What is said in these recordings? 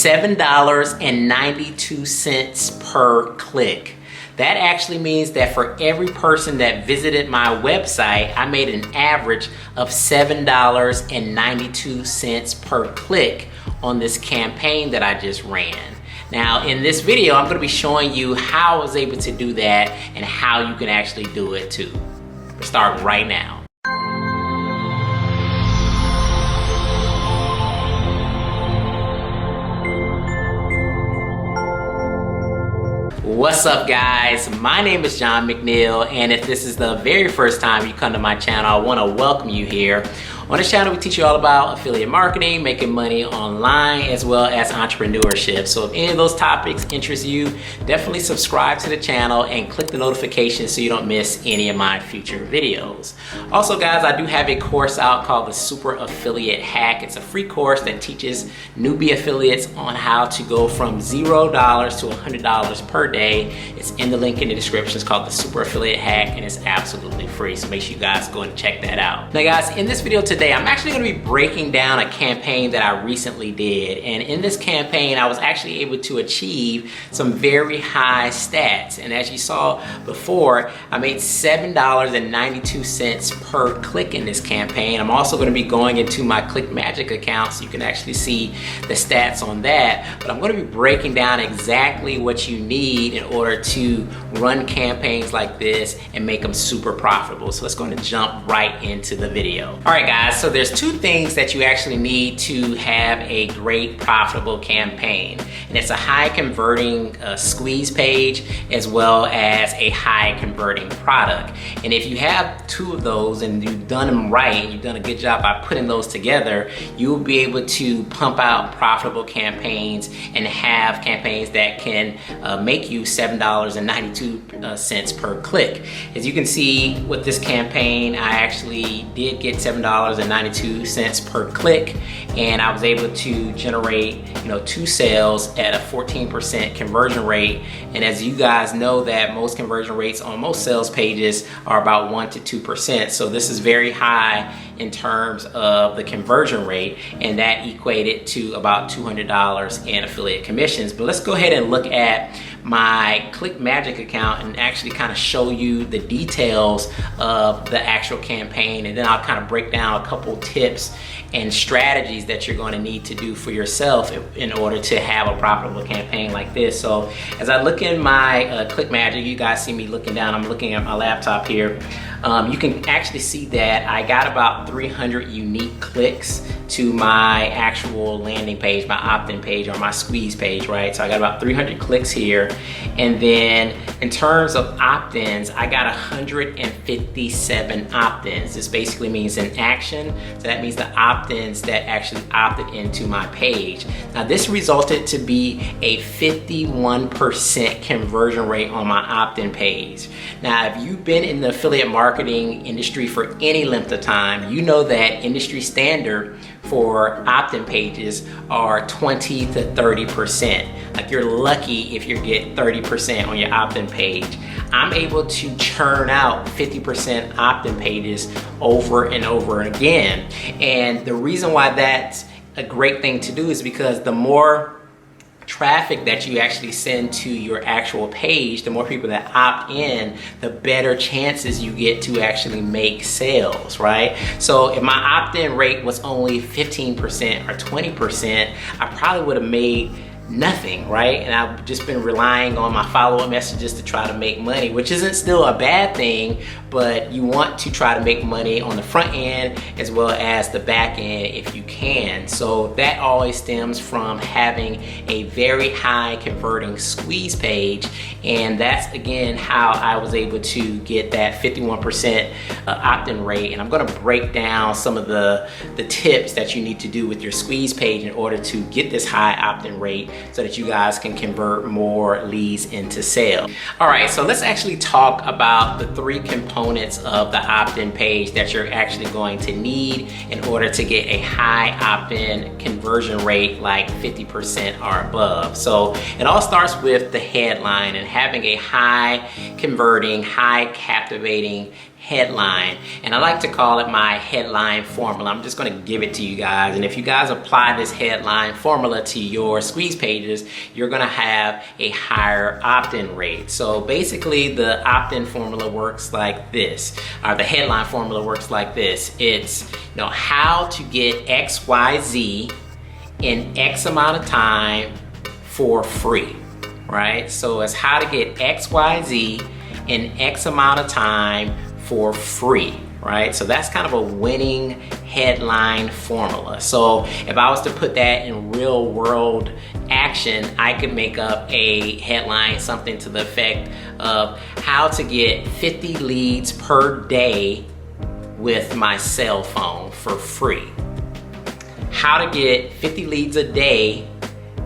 $7.92 per click. That actually means that for every person that visited my website, I made an average of $7.92 per click on this campaign that I just ran. Now, in this video, I'm going to be showing you how I was able to do that and how you can actually do it too. We're starting right now. What's up, guys? My name is John McNeil, and if this is the very first time you come to my channel, I want to welcome you here. On this channel, we teach you all about affiliate marketing, making money online, as well as entrepreneurship. So if any of those topics interest you, definitely subscribe to the channel and click the notifications so you don't miss any of my future videos. Also, guys, I do have a course out called the Super Affiliate Hack. It's a free course that teaches newbie affiliates on how to go from $0 to $100 per day. It's in the link in the description. It's called the Super Affiliate Hack, and it's absolutely free. So make sure you guys go and check that out. Now, guys, in this video today, I'm actually going to be breaking down a campaign that I recently did. And in this campaign, I was actually able to achieve some very high stats. And as you saw before, I made $7.92 per click in this campaign. I'm also going to be going into my Click Magic account so you can actually see the stats on that. But I'm going to be breaking down exactly what you need in order to run campaigns like this and make them super profitable. So let's go and jump right into the video. All right, guys. So there's two things that you actually need to have a great profitable campaign, and it's a high converting squeeze page as well as a high converting product. And if you have two of those and you've done them right and you've done a good job by putting those together, you will be able to pump out profitable campaigns and have campaigns that can make you $7.92 per click. As you can see with this campaign, I actually did get $7.92 per click, and I was able to generate, two sales at a 14% conversion rate. And as you guys know, that most conversion rates on most sales pages are about 1 to 2%. So this is very high in terms of the conversion rate, and that equated to about $200 in affiliate commissions. But let's go ahead and look at my Click Magic account and actually kind of show you the details of the actual campaign, and then I'll kind of break down a couple tips and strategies that you're going to need to do for yourself in order to have a profitable campaign like this. So as I look in my Click Magic, you guys see me looking down, I'm looking at my laptop here. You can actually see that I got about 300 unique clicks to my actual landing page, my opt-in page or my squeeze page, right? So I got about 300 clicks here. And then in terms of opt-ins, I got 157 opt-ins. This basically means an action. So that means the opt-ins that actually opted into my page. Now this resulted to be a 51% conversion rate on my opt-in page. Now, if you've been in the affiliate marketing industry for any length of time, you know that industry standard for opt-in pages are 20 to 30%. Like, you're lucky if you get 30% on your opt-in page. I'm able to churn out 50% opt-in pages over and over again. And the reason why that's a great thing to do is because the more traffic that you actually send to your actual page, the more people that opt in, the better chances you get to actually make sales, right? So if my opt-in rate was only 15% or 20%, I probably would have made nothing, right? And I've just been relying on my follow-up messages to try to make money, which isn't still a bad thing, but you want to try to make money on the front end as well as the back end if you can. So that always stems from having a very high converting squeeze page, and that's again how I was able to get that 51% opt-in rate. And I'm going to break down some of the tips that you need to do with your squeeze page in order to get this high opt-in rate so that you guys can convert more leads into sales. All right, so let's actually talk about the three components of the opt-in page that you're actually going to need in order to get a high opt-in conversion rate like 50% or above. So it all starts with the headline and having a high converting, high captivating headline, and I like to call it my headline formula. I'm just going to give it to you guys, and if you guys apply this headline formula to your squeeze pages, you're going to have a higher opt-in rate. So basically the opt-in formula works like this, or the headline formula works like this. It's, you know, how to get XYZ in X amount of time for free, right? So it's how to get XYZ in X amount of time for free, right? So that's kind of a winning headline formula. So if I was to put that in real world action, I could make up a headline, something to the effect of how to get 50 leads per day with my cell phone for free. How to get 50 leads a day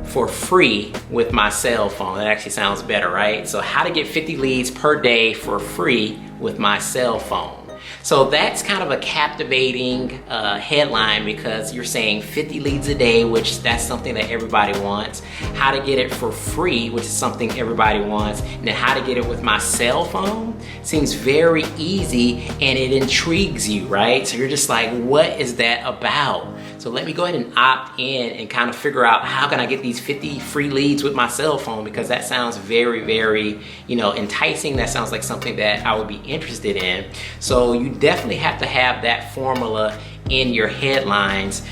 for free with my cell phone. That actually sounds better, right? So how to get 50 leads per day for free with my cell phone. So that's kind of a captivating headline, because you're saying 50 leads a day, which that's something that everybody wants. How to get it for free, which is something everybody wants. And then how to get it with my cell phone seems very easy, and it intrigues you, right? So you're just like, what is that about? So let me go ahead and opt in and kind of figure out how can I get these 50 free leads with my cell phone, because that sounds very, very, you know, enticing. That sounds like something that I would be interested in. So you definitely have to have that formula in your headlines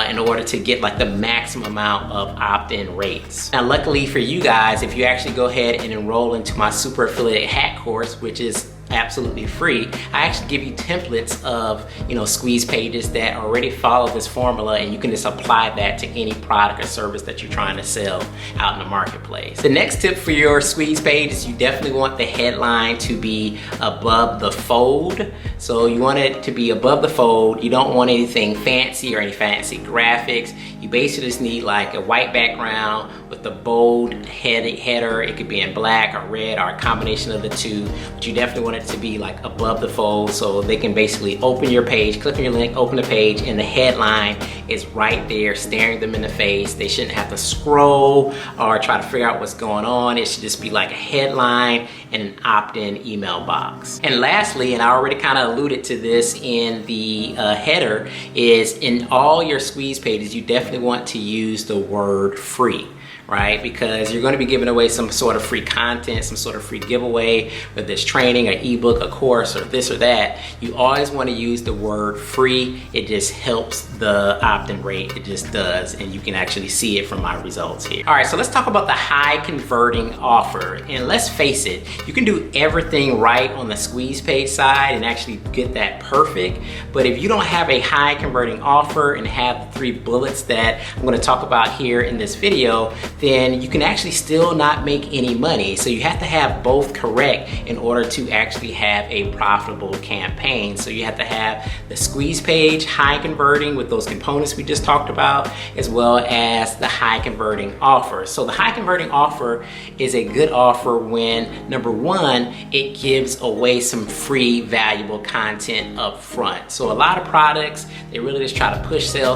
in order to get like the maximum amount of opt-in rates. Now, luckily for you guys, if you actually go ahead and enroll into my super affiliate hack course, which is absolutely free, I actually give you templates of, you know, squeeze pages that already follow this formula, and you can just apply that to any product or service that you're trying to sell out in the marketplace. The next tip for your squeeze page is you definitely want the headline to be above the fold. So you want it to be above the fold. You don't want anything fancy or any fancy graphics. You basically just need like a white background with a bold header. It could be in black or red or a combination of the two, but you definitely want it to be like above the fold, so they can basically open your page, click on your link, open the page, and the headline is right there staring them in the face. They shouldn't have to scroll or try to figure out what's going on. It should just be like a headline and an opt-in email box. And lastly, and I already kind of alluded to this in the header, is in all your squeeze pages, you definitely want to use the word free, right? Because you're going to be giving away some sort of free content, some sort of free giveaway, whether it's training, an ebook, a course, or this or that. You always want to use the word free. It just helps the opt-in rate. It just does, and you can actually see it from my results here. All right, so let's talk about the high converting offer. And let's face it, you can do everything right on the squeeze page side and actually get that perfect. But if you don't have a high converting offer and have the 3 bullets that I'm going to talk about here in this video, then you can actually still not make any money. So you have to have both correct in order to actually have a profitable campaign. So you have to have the squeeze page high converting with those components we just talked about, as well as the high converting offer. So the high converting offer is a good offer when, number one, it gives away some free valuable content up front. So a lot of products, they really just try to push sell,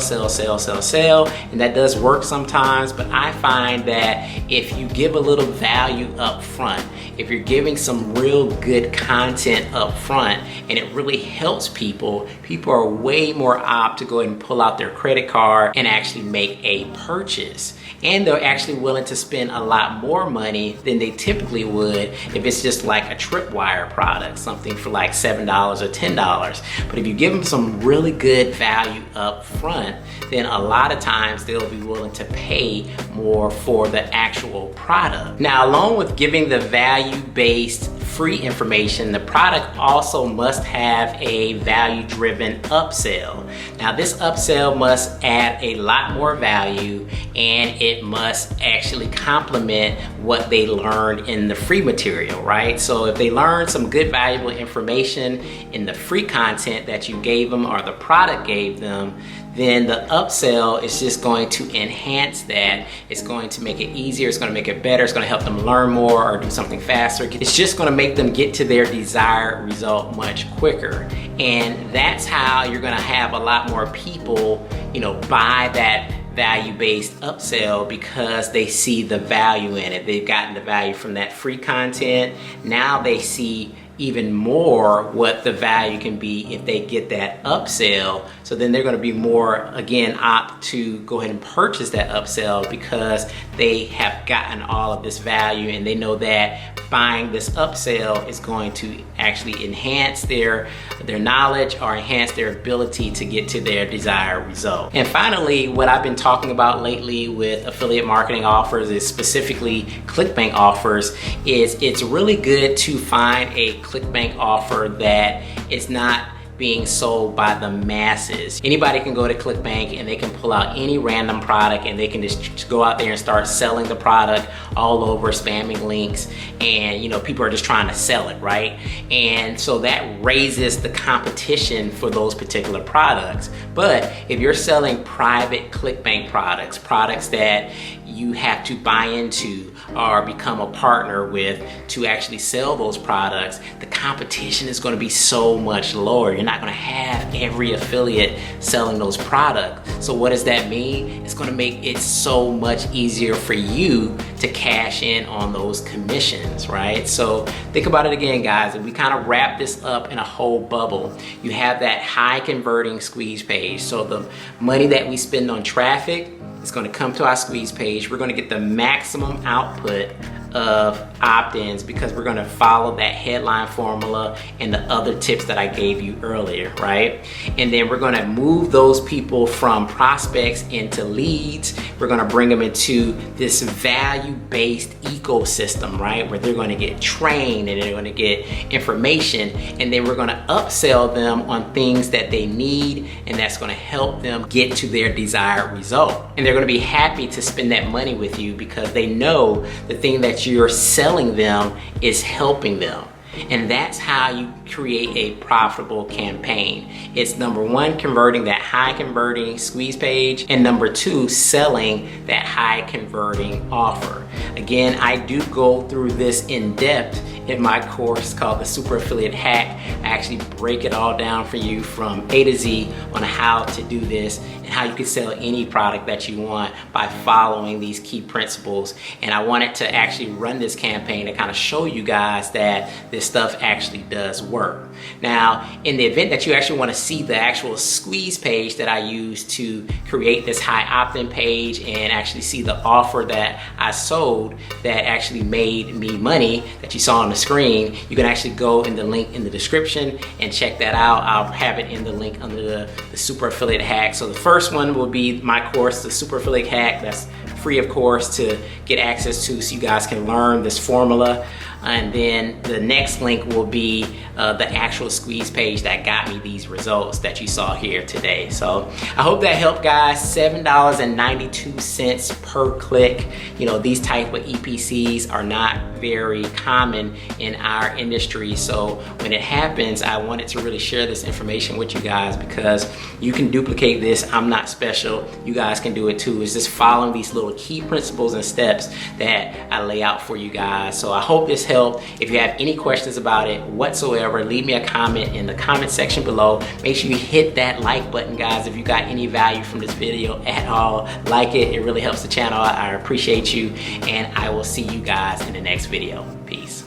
and that does work sometimes, but I find that if you give a little value up front, if you're giving some real good content up front and it really helps people are way more apt to go ahead and pull out their credit card and actually make a purchase. And they're actually willing to spend a lot more money than they typically would if it's just like a tripwire product, something for like $7 or $10. But if you give them some really good value up front, then a lot of times they'll be willing to pay more for the actual product. Now, along with giving the value-based free information, the product also must have a value-driven upsell. Now, this upsell must add a lot more value, and it must actually complement what they learned in the free material, right? So if they learn some good valuable information in the free content that you gave them or the product gave them, then the upsell is just going to enhance that. It's going to make it easier, it's going to make it better, it's going to help them learn more or do something faster. It's just going to make them get to their desired result much quicker. And that's how you're going to have a lot more people, you know, buy that value-based upsell because they see the value in it. They've gotten the value from that free content. Now they see even more what the value can be if they get that upsell. So then they're going to be more, again, opt to go ahead and purchase that upsell because they have gotten all of this value and they know that buying this upsell is going to actually enhance their knowledge or enhance their ability to get to their desired result. And finally, what I've been talking about lately with affiliate marketing offers is specifically ClickBank offers. Is it's really good to find a ClickBank offer that is not being sold by the masses. Anybody can go to ClickBank and they can pull out any random product and they can just go out there and start selling the product all over, spamming links, and people are just trying to sell it, right? And so that raises the competition for those particular products. But if you're selling private ClickBank products that you have to buy into or become a partner with to actually sell those products, the competition is going to be so much lower. You're not going to have every affiliate selling those products. So what does that mean? It's going to make it so much easier for you to cash in on those commissions, right? So think about it again, guys. If we kind of wrap this up in a whole bubble, you have that high converting squeeze page. So the money that we spend on traffic, it's going to come to our squeeze page. We're going to get the maximum output of opt-ins because we're going to follow that headline formula and the other tips that I gave you earlier, right? And then we're going to move those people from prospects into leads. We're going to bring them into this value-based ecosystem, right? Where they're going to get trained and they're going to get information, and then we're going to upsell them on things that they need, and that's going to help them get to their desired result. And they're going to be happy to spend that money with you because they know the thing that you're selling them is helping them. And that's how you create a profitable campaign. It's number one, converting that high converting squeeze page, and number two, selling that high converting offer. Again, I do go through this in depth in my course called the Super Affiliate Hack. I actually break it all down for you from A to Z on how to do this and how you can sell any product that you want by following these key principles. And I wanted to actually run this campaign to kind of show you guys that this stuff actually does work. Now, in the event that you actually want to see the actual squeeze page that I used to create this high opt-in page and actually see the offer that I sold that actually made me money that you saw on the screen, you can actually go in the link in the description and check that out. I'll have it in the link under the Super Affiliate Hack. So the first one will be my course, the Super Affiliate Hack. That's free, of course, to get access to so you guys can learn this formula. And then the next link will be the actual squeeze page that got me these results that you saw here today. So I hope that helped, guys. $7.92 per click. These type of EPCs are not very common in our industry. So when it happens, I wanted to really share this information with you guys because you can duplicate this. I'm not special. You guys can do it too. It's just following these little key principles and steps that I lay out for you guys. So I hope this helped. If you have any questions about it whatsoever, leave me a comment in the comment section below. Make sure you hit that like button, guys. If you got any value from this video at all, like it. It really helps the channel. I appreciate you, and I will see you guys in the next video. Peace.